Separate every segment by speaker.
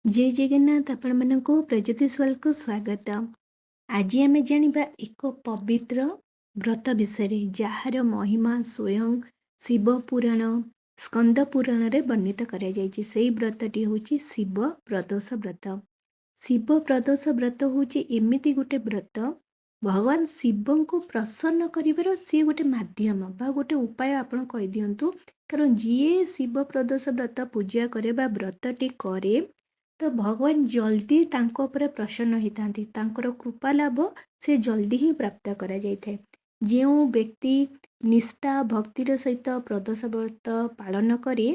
Speaker 1: जय जगन्नाथ आपण मानक प्रज्योतिष को स्वागत। आज आम जानिबा एक पवित्र व्रत विषय जार महिमा स्वयं शिव पुराण स्कंद पुराण रे वर्णित करा जायछि। सेही व्रतटी होछि शिव प्रदोष व्रत। शिव प्रदोष व्रत होछि एमिति गोटे व्रत भगवान शिव को प्रसन्न करिवार सी गोटे माध्यम बा गोटे उपाय आपण कहि दियंतु। कारण जीए शिव प्रदोष व्रत पूजा करे बा व्रतटी करे तो भगवान जल्दी तांको उपरे प्रसन्न होइतांती, तांकर कृपा लाभ से जल्दी ही प्राप्त करा जायଥାଏ। जो व्यक्ति निष्ठा भक्तिर सहित प्रदोष व्रत पालन करे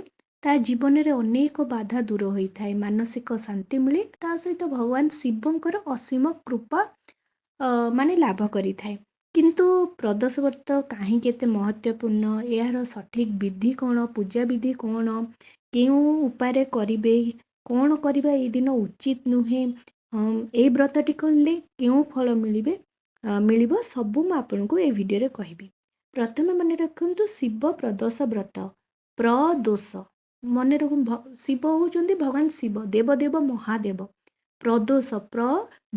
Speaker 1: ता जीवन रे अनेक बाधा दूर होइଥାଏ, मानसिक शांति मिले, ता सहित भगवान शिवंकर असीम कृपा माने लाभ करिଥାଏ। किंतु प्रदोष व्रत काहे केते महत्वपूर्ण, यार सठिक विधि कौन, पूजा विधि कौन, केउं उपाय करिवे, कौन करवा ये दिन उचित नुहे, ए व्रतटी कले केउं फल मिलिबे मिलिबो सबु मु आपनको ए वीडियो रे कहबी। प्रथमे मन रखंतु शिव प्रदोष व्रत। प्रदोष मन रखु शिव होचंदी भगवान शिव देवदेव महादेव। प्रदोष प्र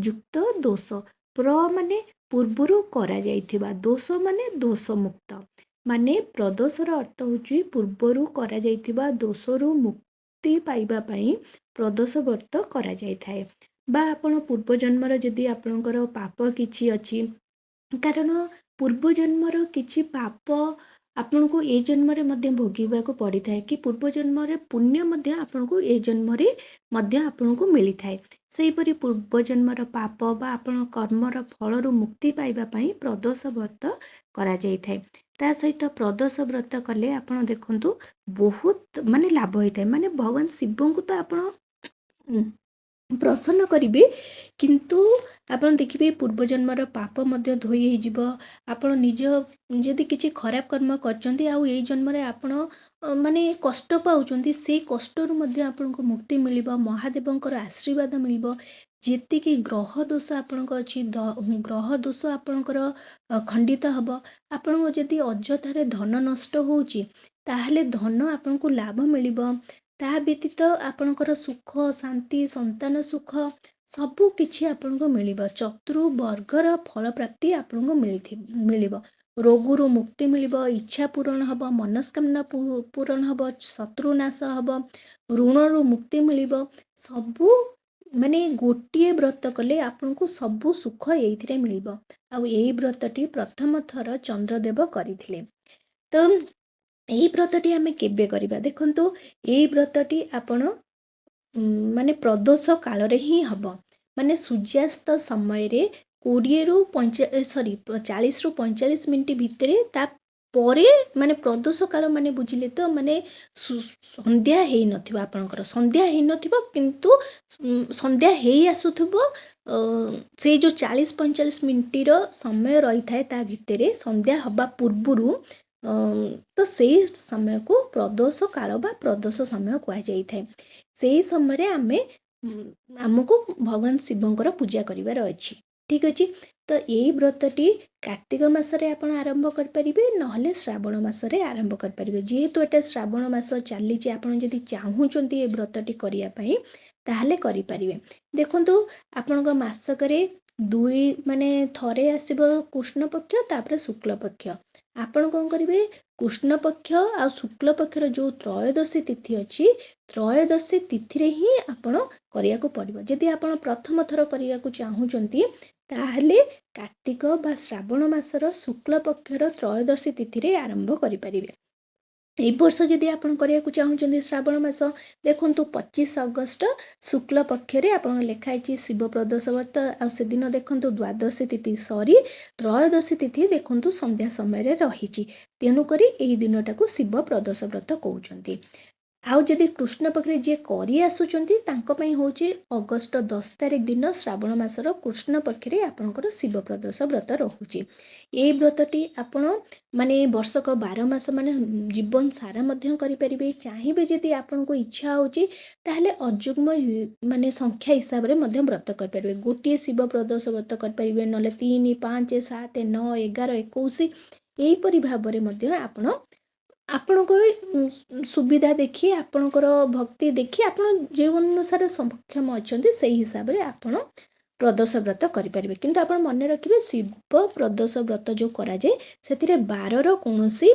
Speaker 1: युक्त दोष, प्र माने पूर्वरु करा जाइथिबा, दोष माने दोष मुक्त। माने प्रदोषर अर्थ होची पूर्वरु करा जाइथिबा दोषरु मुक्ति पाइबा पई प्रदोष व्रत करा जाइଥାଏ। बा आपण पूर्व जन्मर जदि आपणकर पाप किछि अछि, कारण पूर्व जन्मर किछि पाप आपनको ए जन्मरे मध्य भोगिबाको पड़िଥାଏ कि पूर्व जन्मरे पुण्य मध्य आपनको ए जन्मरे मध्य आपनको मिलिଥାଏ। सेहीपरि पूर्व जन्मर पाप बा आपण कर्मर फलरू मुक्ति पाइबा पई प्रदोष व्रत करा जाइଥାଏ। ता सहित प्रदोष व्रत कले आपण देखंतु बहुत माने लाभ होइଥାଏ। माने भगवान शिव को तो आपण प्रसन्न करिवे, किंतु आपण देखिबे पूर्व जन्मर पाप मध्य धोई हे जिवो। आपण निज जदि किछि खराब कर्म करचंती आ ए जन्मरे आपण माने कष्ट पाउचंती, से कष्टरू मध्य आपनको मुक्ति मिलिबो, महादेवंकर आशीर्वाद मिलिबो। जेतिकी ग्रह दोष आपनको अछि, ग्रह दोष आपणकर खंडित हबो। आपण जदि अଯଥାରେ धन नष्ट होउची ताहले धन आपनको लाभ मिलिबो। ता व्यतीत आपणकर सुख शांति संतान सुख सबु किछि आपनको मिलिबो। चतुर् वर्गर फल प्राप्ति आपनको मिलिबो। रोगरू मुक्ति मिलिबो, इच्छा पूरण हबो, मनस्कामना पूरण हबो, शत्रुनाश हबो, ऋणरू मुक्ति मिलिबो। सबु माने गोटिए व्रत कले आपनको सबु सुख एइथिरे मिलिबो। आ एई व्रतटी प्रथम थर चंद्रदेव करिथिले। तो एई व्रतटी आमे केबे करिबा देखंतु, एई व्रतटी आपण माने प्रदोष काल रे ही हबो। माने सूर्यास्त समय रे 40 रु 40 रु 45 मिनिट भितरे ता परे माने प्रदोष काल माने बुझिले तो माने संध्या हेई नथिबो, आपणकर संध्या हेई नथिबो, किंतु संध्या हेई आसुथबो। से जो 40-45 मिनिट रो समय रही थाए ता भितरे संध्या हबा पूर्वरु तो से समय को प्रदोष काल बा प्रदोष समय कहा जाई थाए। सेही समय आमे आमको भगवान शिवंकर पूजा करिवार अछि। ठीक अछि। तो एई व्रतटी कार्तिक मासरे आपण आरंभ कर परिबे, नहले श्रावण मासरे आरंभ कर परिबे। जेहेतु एटा श्रावण मास चालीछि, आपण जदि चाहुचंती ए व्रतटी करिया पई ताहले करि परिबे। देखंतु आपणक मासकरे दुई माने थरे आसीबो कृष्ण पक्ष तापर शुक्ल पक्ष। आपण कोन करिवे, कृष्ण पक्ष आ शुक्ल पक्षर जो त्रयोदशी तिथि अछि, त्रयोदशी तिथि रे ही आपण करिया को पड़िबो। जदि आपण प्रथम थर करिया को चाहुचंती ताहले कार्तिक बा श्रावण मासर शुक्ल पक्षर त्रयोदशी तिथि रे आरंभ करि परिबे। ए वर्ष जदि आपण करिया को चाहुचंती श्रावण मास, देखंतु 25 अगस्त शुक्ल पक्षरे आपण लेखाइछि शिव प्रदोष व्रत। आ से दिन देखंतु द्वादशी तिथि सरी त्रयोदशी तिथि देखंतु संध्या समय रे रहिछि। तेनु करी एही दिनटाको शिव प्रदोष व्रत कहउचंती। आउ जदि कृष्ण पक्षरे जे करि आसुचंती तांको पई होछि अगस्त 10 तारिख दिन श्रावण मासर कृष्ण पक्षरे आपणकर शिव प्रदोष व्रत रहुछि। ए व्रतटी आपण माने वर्षक 12 मास माने जीवन सारा मध्य करि परिबे। चाहिबे जदि आपनको इच्छा होछि ताहले अजुग्म माने संख्या हिसाब रे मध्य व्रत कर परिबे। गोटिए शिव प्रदोष व्रत कर परिबे, नले 3, 5, 7, 9, 11, 21 एही परि भाबरे मध्य आपण ଆପଣଙ୍କ ସୁବିଧା ଦେଖି ଆପଣଙ୍କର ଭକ୍ତି ଦେଖି ଆପଣ ଯେଉଁ ଅନୁସାରେ ସକ୍ଷମ ଅଛନ୍ତି ସେଇ ହିସାବରେ ଆପଣ ପ୍ରଦୋଷ ବ୍ରତ କରିପାରିବେ। କିନ୍ତୁ ଆପଣ ମନେ ରଖିବେ ଶିବ ପ୍ରଦୋଷ ବ୍ରତ ଯେଉଁ କରାଯାଏ ସେଥିରେ ବାରର କୌଣସି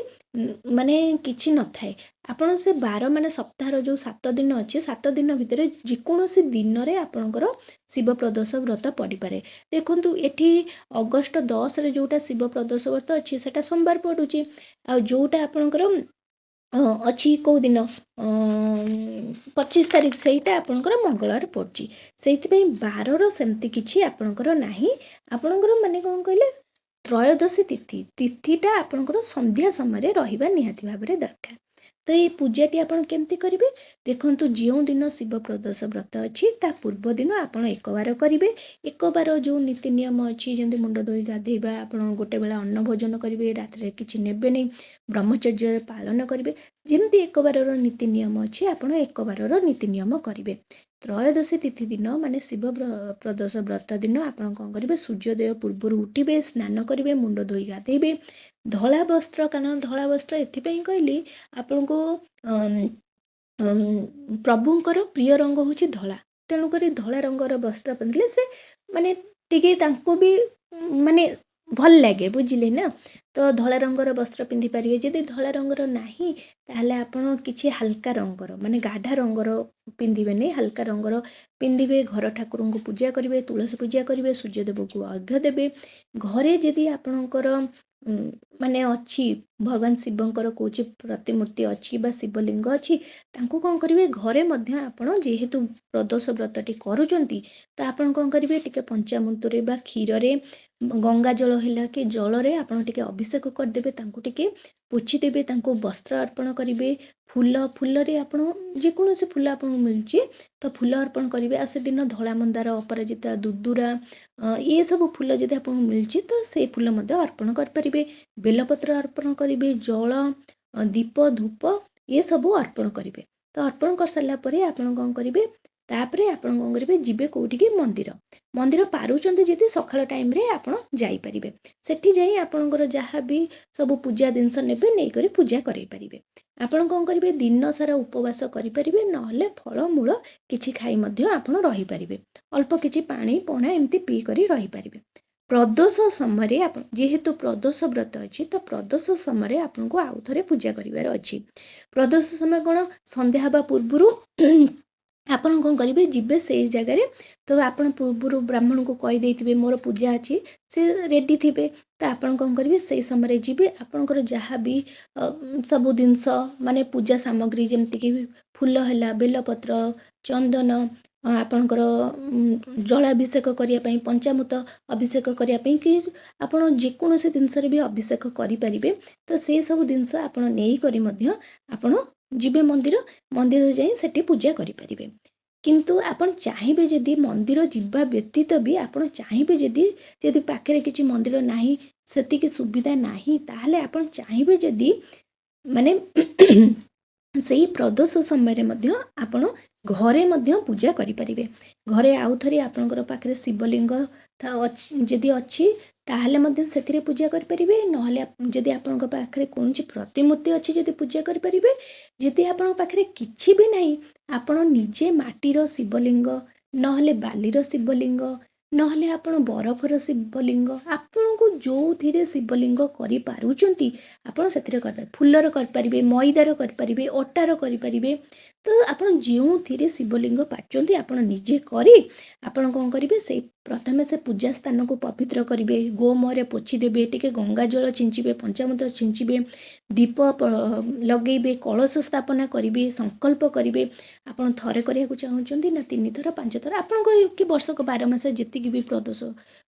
Speaker 1: ମାନେ କିଛି ନଥାଏ। ଆପଣ ସେ ବାର ମାନେ ସପ୍ତାହର ଯେଉଁ 7 ଦିନ ଅଛି 7 ଦିନ ଭିତରେ ଯେକୌଣସି ଦିନରେ ଆପଣଙ୍କର ଶିବ ପ୍ରଦୋଷ ବ୍ରତ ପଡ଼ିପାରେ। ଦେଖନ୍ତୁ ଏଠି ଅଗଷ୍ଟ 10ରେ ଯେଉଁଟା ଶିବ ପ୍ରଦୋଷ ବ୍ରତ ଅଛି ସେଟା ସୋମବାର ପଡ଼ୁଛି। ଆଉ ଯେଉଁଟା ଆପଣଙ୍କର ଅଛି କେଉଁ ଦିନ 25 ତାରିଖ ସେଇଟା ଆପଣଙ୍କର ମଙ୍ଗଳବାର ପଡ଼ୁଛି। ସେଇଥିପାଇଁ ବାରର ସେମିତି କିଛି ଆପଣଙ୍କର ନାହିଁ। ଆପଣଙ୍କର ମାନେ କ'ଣ କହିଲେ ତ୍ରୟୋଦଶୀ ତିଥିଟା ଆପଣଙ୍କର ସନ୍ଧ୍ୟା ସମୟରେ ରହିବା ନିହାତି ଭାବରେ ଦରକାର। ତ ଏଇ ପୂଜାଟି ଆପଣ କେମିତି କରିବେ? ଦେଖନ୍ତୁ ଯେଉଁ ଦିନ ଶିବ ପ୍ରଦୋଷ ବ୍ରତ ଅଛି ତା ପୂର୍ବ ଦିନ ଆପଣ ଏକବାର କରିବେ। ଏକବାର ଯେଉଁ ନୀତି ନିୟମ ଅଛି ଯେମିତି ମୁଣ୍ଡ ଧୋଇ ଗାଧେଇବା, ଆପଣ ଗୋଟେ ବେଳା ଅନ୍ନ ଭୋଜନ କରିବେ, ରାତିରେ କିଛି ନେବେନି, ବ୍ରହ୍ମଚର୍ଯ୍ୟ ପାଳନ କରିବେ। ଯେମିତି ଏକବାରର ନୀତି ନିୟମ ଅଛି ଆପଣ ଏକବାରର ନୀତି ନିୟମ କରିବେ। ତ୍ରୟୋଦଶୀ ତିଥି ଦିନ ମାନେ ଶିବ ପ୍ରଦୋଷ ବ୍ରତ ଦିନ ଆପଣ କ'ଣ କରିବେ? ସୂର୍ଯ୍ୟୋଦୟ ପୂର୍ବରୁ ଉଠିବେ, ସ୍ନାନ କରିବେ, ମୁଣ୍ଡ ଧୋଇ ଗାଧେଇବେ। ଧଳା ବସ୍ତ୍ର, କାରଣ ଧଳା ବସ୍ତ୍ର ଏଥିପାଇଁ କହିଲି ଆପଣଙ୍କୁ ପ୍ରଭୁଙ୍କର ପ୍ରିୟ ରଙ୍ଗ ହେଉଛି ଧଳା। ତେଣୁକରି ଧଳା ରଙ୍ଗର ବସ୍ତ୍ର ପିନ୍ଧିଲେ ସେ ମାନେ ଟିକେ ତାଙ୍କୁ ବି ମାନେ ଭଲ ଲାଗେ, ବୁଝିଲେ ନା? ତ ଧଳା ରଙ୍ଗର ବସ୍ତ୍ର ପିନ୍ଧି ପାରିବେ। ଯଦି ଧଳା ରଙ୍ଗର ନାହିଁ ତାହେଲେ ଆପଣ କିଛି ହାଲକା ରଙ୍ଗର ମାନେ ଗାଢ଼ା ରଙ୍ଗର ପିନ୍ଧିବେନି, ହାଲକା ରଙ୍ଗର ପିନ୍ଧିବେ। ଘର ଠାକୁରଙ୍କୁ ପୂଜା କରିବେ, ତୁଳସୀ ପୂଜା କରିବେ, ସୂର୍ଯ୍ୟଦେବକୁ ଅର୍ଘ୍ୟ ଦେବେ। ଘରେ ଯଦି ଆପଣଙ୍କର ମାନେ ଅଛି ଭଗବାନ ଶିବଙ୍କର କହୁଛି ପ୍ରତିମୂର୍ତ୍ତି ଅଛି ବା ଶିବଲିଙ୍ଗ ଅଛି, ତାଙ୍କୁ କ'ଣ କରିବେ? ଘରେ ମଧ୍ୟ ଆପଣ ଯେହେତୁ ପ୍ରଦୋଷ ବ୍ରତଟି କରୁଛନ୍ତି ତ ଆପଣ କ'ଣ କରିବେ? ଟିକେ ପଞ୍ଚାମୃତରେ ବା କ୍ଷୀରରେ ଗଙ୍ଗା ଜଳ ହେଲା କି ଜଳରେ ଆପଣ ଟିକେ ଅଭିଷେକ କରିଦେବେ, ତାଙ୍କୁ ଟିକେ ପୋଛିଦେବେ, ତାଙ୍କୁ ବସ୍ତ୍ର ଅର୍ପଣ କରିବେ। ଫୁଲରେ ଆପଣ ଯେକୌଣସି ଫୁଲ ଆପଣଙ୍କୁ ମିଳୁଛି ତ ଫୁଲ ଅର୍ପଣ କରିବେ। ଆଉ ସେଦିନ ଧଳା ମନ୍ଦାର, ଅପରାଜିତା, ଦୁଦୁରା ଏସବୁ ଫୁଲ ଯଦି ଆପଣଙ୍କୁ ମିଳୁଛି ତ ସେଇ ଫୁଲ ମଧ୍ୟ ଅର୍ପଣ କରିପାରିବେ। ବେଲପତ୍ର ଅର୍ପଣ କରିବେ, ଜଳ, ଦୀପ, ଧୂପ ଏସବୁ ଅର୍ପଣ କରିବେ। ତ ଅର୍ପଣ କରିସାରିଲା ପରେ ଆପଣ କ'ଣ କରିବେ? ତାପରେ ଆପଣ କ'ଣ କରିବେ? ଯିବେ କୋଉଠିକି? ମନ୍ଦିର ପାରୁଛନ୍ତି ଯଦି ସକାଳ ଟାଇମରେ ଆପଣ ଯାଇପାରିବେ। ସେଠି ଯାଇ ଆପଣଙ୍କର ଯାହା ବି ସବୁ ପୂଜା ଜିନିଷ ନେବେ ନେଇକରି ପୂଜା କରେଇ ପାରିବେ। ଆପଣ କ'ଣ କରିବେ? ଦିନ ସାରା ଉପବାସ କରିପାରିବେ, ନହେଲେ ଫଳମୂଳ କିଛି ଖାଇ ମଧ୍ୟ ଆପଣ ରହିପାରିବେ। ଅଳ୍ପ କିଛି ପାଣି ପଣା ଏମିତି ପିଇ କରି ରହିପାରିବେ। ପ୍ରଦୋଷ ସମୟରେ ଯେହେତୁ ପ୍ରଦୋଷ ବ୍ରତ ଅଛି ତ ପ୍ରଦୋଷ ସମୟରେ ଆପଣଙ୍କୁ ଆଉ ଥରେ ପୂଜା କରିବାର ଅଛି। ପ୍ରଦୋଷ ସମୟ କ'ଣ? ସନ୍ଧ୍ୟା ହେବା ପୂର୍ବରୁ ଆପଣ କ'ଣ କରିବେ? ଯିବେ ସେଇ ଜାଗାରେ। ତ ଆପଣ ପୂର୍ବରୁ ବ୍ରାହ୍ମଣଙ୍କୁ କହିଦେଇଥିବେ ମୋର ପୂଜା ଅଛି, ସେ ରେଡ଼ି ଥିବେ। ତ ଆପଣ କ'ଣ କରିବେ? ସେଇ ସମୟରେ ଯିବେ। ଆପଣଙ୍କର ଯାହା ବି ସବୁ ଜିନିଷ ମାନେ ପୂଜା ସାମଗ୍ରୀ ଯେମିତିକି ଫୁଲ ହେଲା, ବେଲପତ୍ର, ଚନ୍ଦନ, ଆପଣଙ୍କର ଜଳାଭିଷେକ କରିବା ପାଇଁ, ପଞ୍ଚାମୃତ ଅଭିଷେକ କରିବା ପାଇଁ କି ଆପଣ ଯେକୌଣସି ଜିନିଷରେ ବି ଅଭିଷେକ କରିପାରିବେ। ତ ସେ ସବୁ ଜିନିଷ ଆପଣ ନେଇକରି ମଧ୍ୟ ଆପଣ ଯିବେ ମନ୍ଦିର ଯାଇ ସେଠି ପୂଜା କରିପାରିବେ। କିନ୍ତୁ ଆପଣ ଚାହିଁବେ ଯଦି ମନ୍ଦିର ଯିବା ବ୍ୟତୀତ ବି ଆପଣ ଚାହିଁବେ ଯଦି ପାଖରେ କିଛି ମନ୍ଦିର ନାହିଁ, ସେତିକି ସୁବିଧା ନାହିଁ, ତାହେଲେ ଆପଣ ଚାହିଁବେ ଯଦି ମାନେ ସେଇ ପ୍ରଦୋଷ ସମୟରେ ମଧ୍ୟ ଆପଣ ଘରେ ମଧ୍ୟ ପୂଜା କରିପାରିବେ। ଘରେ ଆଉ ଥରେ ଆପଣଙ୍କର ପାଖରେ ଶିବଲିଙ୍ଗ ଯଦି ଅଛି ତାହେଲେ ମଧ୍ୟ ସେଥିରେ ପୂଜା କରିପାରିବେ। ନହେଲେ ଯଦି ଆପଣଙ୍କ ପାଖରେ କୌଣସି ପ୍ରତିମୂର୍ତ୍ତି ଅଛି ଯଦି ପୂଜା କରିପାରିବେ। ଯଦି ଆପଣଙ୍କ ପାଖରେ କିଛି ବି ନାହିଁ, ଆପଣ ନିଜେ ମାଟିର ଶିବଲିଙ୍ଗ, ନହେଲେ ବାଲିର ଶିବଲିଙ୍ଗ, ନହେଲେ ଆପଣ ବରଫର ଶିବଲିଙ୍ଗ, ଆପଣଙ୍କୁ ଯେଉଁଥିରେ ଶିବଲିଙ୍ଗ କରିପାରୁଛନ୍ତି ଆପଣ ସେଥିରେ କରିପାରିବେ। ଫୁଲର କରିପାରିବେ, ମଇଦାର କରିପାରିବେ, ଅଟାର କରିପାରିବେ। ତ ଆପଣ ଯେଉଁଥିରେ ଶିବଲିଙ୍ଗ ପାରୁଛନ୍ତି ଆପଣ ନିଜେ କରି ଆପଣ କ'ଣ କରିବେ? ସେଇ ପ୍ରଥମେ ସେ ପୂଜା ସ୍ଥାନକୁ ପବିତ୍ର କରିବେ, ଗୋମୟରେ ପୋଛିଦେବେ, ଟିକେ ଗଙ୍ଗା ଜଳ ଛିଞ୍ଚିବେ, ପଞ୍ଚାମୃତ ଛିଞ୍ଚିବେ, ଦୀପ ଲଗେଇବେ, କଳସ ସ୍ଥାପନା କରିବେ, ସଂକଳ୍ପ କରିବେ। ଆପଣ ଥରେ କରିବାକୁ ଚାହୁଁଛନ୍ତି ନା 3 ଥର, 5 ଥର, ଆପଣଙ୍କର କି ବର୍ଷକ 12 ମାସ ଯେତିକି ବି ପ୍ରଦୋଷ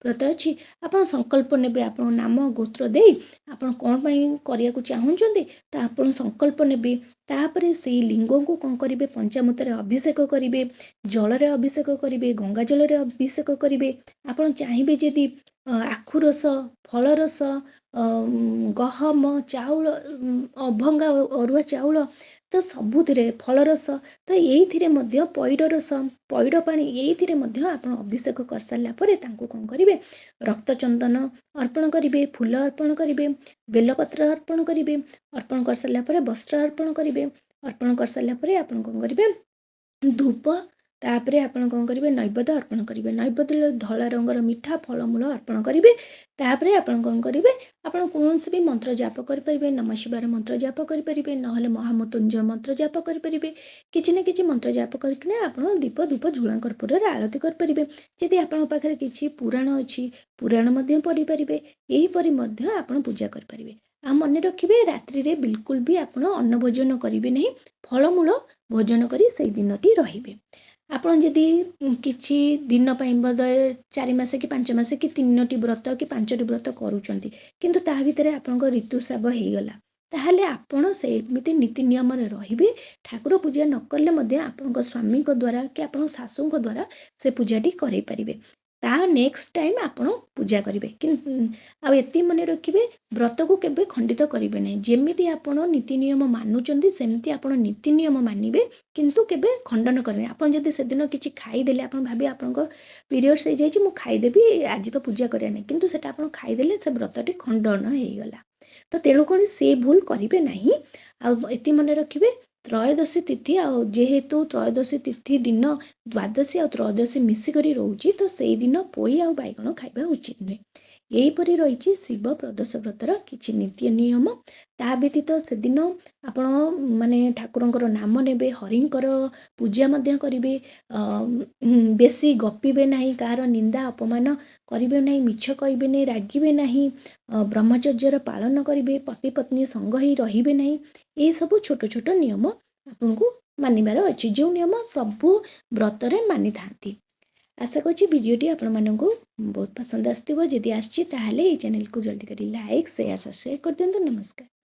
Speaker 1: ବ୍ରତ ଅଛି ଆପଣ ସଂକଳ୍ପ ନେବେ। ଆପଣଙ୍କ ନାମ ଗୋତ୍ର ଦେଇ ଆପଣ କ'ଣ ପାଇଁ କରିବାକୁ ଚାହୁଁଛନ୍ତି ତ ଆପଣ ସଂକଳ୍ପ ନେବେ। ତାପରେ ସେଇ ଲିଙ୍ଗକୁ କ'ଣ କରିବେ? ପଞ୍ଚାମୃତରେ ଅଭିଷେକ କରିବେ, ଜଳରେ ଅଭିଷେକ କରିବେ, ଗଙ୍ଗା ଜଳରେ ଅଭିଷେକ କରିବେ। ଆପଣ ଚାହିଁବେ ଯଦି ଆଖୁ ରସ, ଫଳରସ, ଗହମ, ଚାଉଳ, ଅଭଙ୍ଗା ଅରୁଆ ଚାଉଳ ତ ସବୁଥିରେ ଫଳରସ, ତ ଏଇଥିରେ ମଧ୍ୟ ପଇଡ଼ ରସ, ପଇଡ଼ ପାଣି ଏଇଥିରେ ମଧ୍ୟ ଆପଣ ଅଭିଷେକ କରିସାରିଲା ପରେ ତାଙ୍କୁ କ'ଣ କରିବେ, ରକ୍ତ ଚନ୍ଦନ ଅର୍ପଣ କରିବେ, ଫୁଲ ଅର୍ପଣ କରିବେ, ବେଲପତ୍ର ଅର୍ପଣ କରିବେ, ଅର୍ପଣ କରିସାରିଲା ପରେ ବସ୍ତ୍ର ଅର୍ପଣ କରିବେ, ଅର୍ପଣ କରିସାରିଲା ପରେ ଆପଣ କ'ଣ କରିବେ, ଧୂପ, ତାପରେ ଆପଣ କ'ଣ କରିବେ, ନୈବେଦ୍ୟ ଅର୍ପଣ କରିବେ। ନୈବେଦ୍ୟରେ ଧଳା ରଙ୍ଗର ମିଠା ଫଳମୂଳ ଅର୍ପଣ କରିବେ। ତାପରେ ଆପଣ କ'ଣ କରିବେ, ଆପଣ କୌଣସି ବି ମନ୍ତ୍ର ଜାପ କରିପାରିବେ, ନମଃ ଶିବାୟ ମନ୍ତ୍ର ଜାପ କରିପାରିବେ, ନହେଲେ ମହାମୃତ୍ୟୁଞ୍ଜୟ ମନ୍ତ୍ର ଜାପ କରିପାରିବେ। କିଛି ନା କିଛି ମନ୍ତ୍ର ଜାପ କରିକିନା ଆପଣ ଦୀପ ଧୂପ ଝୁଣା କର୍ପୂରରେ ଆଳତି କରିପାରିବେ। ଯଦି ଆପଣଙ୍କ ପାଖରେ କିଛି ପୁରାଣ ଅଛି, ପୁରାଣ ମଧ୍ୟ ପଢ଼ିପାରିବେ। ଏହିପରି ମଧ୍ୟ ଆପଣ ପୂଜା କରିପାରିବେ। ଆଉ ମନେ ରଖିବେ, ରାତ୍ରିରେ ବିଲକୁଲ ବି ଆପଣ ଅନ୍ନ ଭୋଜନ କରିବେ ନାହିଁ, ଫଳମୂଳ ଭୋଜନ କରି ସେଇ ଦିନଟି ରହିବେ। ଆପଣ ଯଦି କିଛି ଦିନ ପାଇଁ ବୋଧେ 4 ମାସ କି 5 ମାସ କି 3ଟି ବ୍ରତ କି 5ଟି ବ୍ରତ କରୁଛନ୍ତି, କିନ୍ତୁ ତା ଭିତରେ ଆପଣଙ୍କ ଋତୁସ୍ରାବ ହେଇଗଲା, ତାହେଲେ ଆପଣ ସେମିତି ନୀତି ନିୟମରେ ରହିବେ। ଠାକୁର ପୂଜା ନ କଲେ ମଧ୍ୟ ଆପଣଙ୍କ ସ୍ୱାମୀଙ୍କ ଦ୍ୱାରା କି ଆପଣଙ୍କ ଶାଶୁଙ୍କ ଦ୍ୱାରା ସେ ପୂଜାଟି କରେଇପାରିବେ। ତା ନେକ୍ସଟ ଟାଇମ୍ ଆପଣ ପୂଜା କରିବେ। ଆଉ ଏତିକି ମନେ ରଖିବେ, ବ୍ରତକୁ କେବେ ଖଣ୍ଡିତ କରିବେ ନାହିଁ। ଯେମିତି ଆପଣ ନୀତି ନିୟମ ମାନୁଛନ୍ତି ସେମିତି ଆପଣ ନୀତି ନିୟମ ମାନିବେ, କିନ୍ତୁ କେବେ ଖଣ୍ଡନ କରିବେ। ଆପଣ ଯଦି ସେଦିନ କିଛି ଖାଇଦେଲେ, ଆପଣ ଭାବିବେ ଆପଣଙ୍କ ପିରିୟଡ଼୍ସ ହେଇଯାଇଛି, ମୁଁ ଖାଇଦେବି, ଆଜି ତ ପୂଜା କରିବା ନାହିଁ, କିନ୍ତୁ ସେଟା ଆପଣ ଖାଇଦେଲେ, ସେ ବ୍ରତଟି ଖଣ୍ଡନ ହେଇଗଲା। ତ ତେଣୁକରି ସେ ଭୁଲ କରିବେ ନାହିଁ। ଆଉ ଏତିକି ମନେ ରଖିବେ, ତ୍ରୟୋଦଶୀ ତିଥି, ଆଉ ଯେହେତୁ ତ୍ରୟୋଦଶୀ ତିଥି ଦିନ ଦ୍ୱାଦଶୀ ଆଉ ତ୍ରୟୋଦଶୀ ମିଶିକରି ରହୁଛି, ତ ସେଇଦିନ ପୋଇ ଆଉ ବାଇଗଣ ଖାଇବା ଉଚିତ ନୁହେଁ। ଏହିପରି ରହିଛି ଶିବ ପ୍ରଦୋଷ ବ୍ରତର କିଛି ନୀତି ନିୟମ। ତା ବ୍ୟତୀତ ସେଦିନ ଆପଣ ମାନେ ଠାକୁରଙ୍କର ନାମ ନେବେ, ହରିଙ୍କର ପୂଜା ମଧ୍ୟ କରିବେ, ବେଶୀ ଗପିବେ ନାହିଁ, କାହାର ନିନ୍ଦା ଅପମାନ କରିବେ ନାହିଁ, ମିଛ କହିବେ ନାହିଁ, ରାଗିବେ ନାହିଁ, ବ୍ରହ୍ମଚର୍ଯ୍ୟର ପାଳନ କରିବେ, ପତି ପତ୍ନୀ ସଙ୍ଗ ହେଇ ରହିବେ ନାହିଁ। ଏସବୁ ଛୋଟ ଛୋଟ ନିୟମ ଆପଣଙ୍କୁ ମାନିବାର ଅଛି, ଯେଉଁ ନିୟମ ସବୁ ବ୍ରତରେ ମାନିଥାନ୍ତି। ଆଶା କରୁଛି ଭିଡ଼ିଓଟି ଆପଣମାନଙ୍କୁ ବହୁତ ପସନ୍ଦ ଆସିଥିବ। ଯଦି ଆସିଛି ତାହେଲେ ଏଇ ଚ୍ୟାନେଲକୁ ଜଲ୍ଦି କରି ଲାଇକ୍, ସେୟାର, ସବସ୍କ୍ରାଇବ୍ କରିଦିଅନ୍ତୁ। ନମସ୍କାର।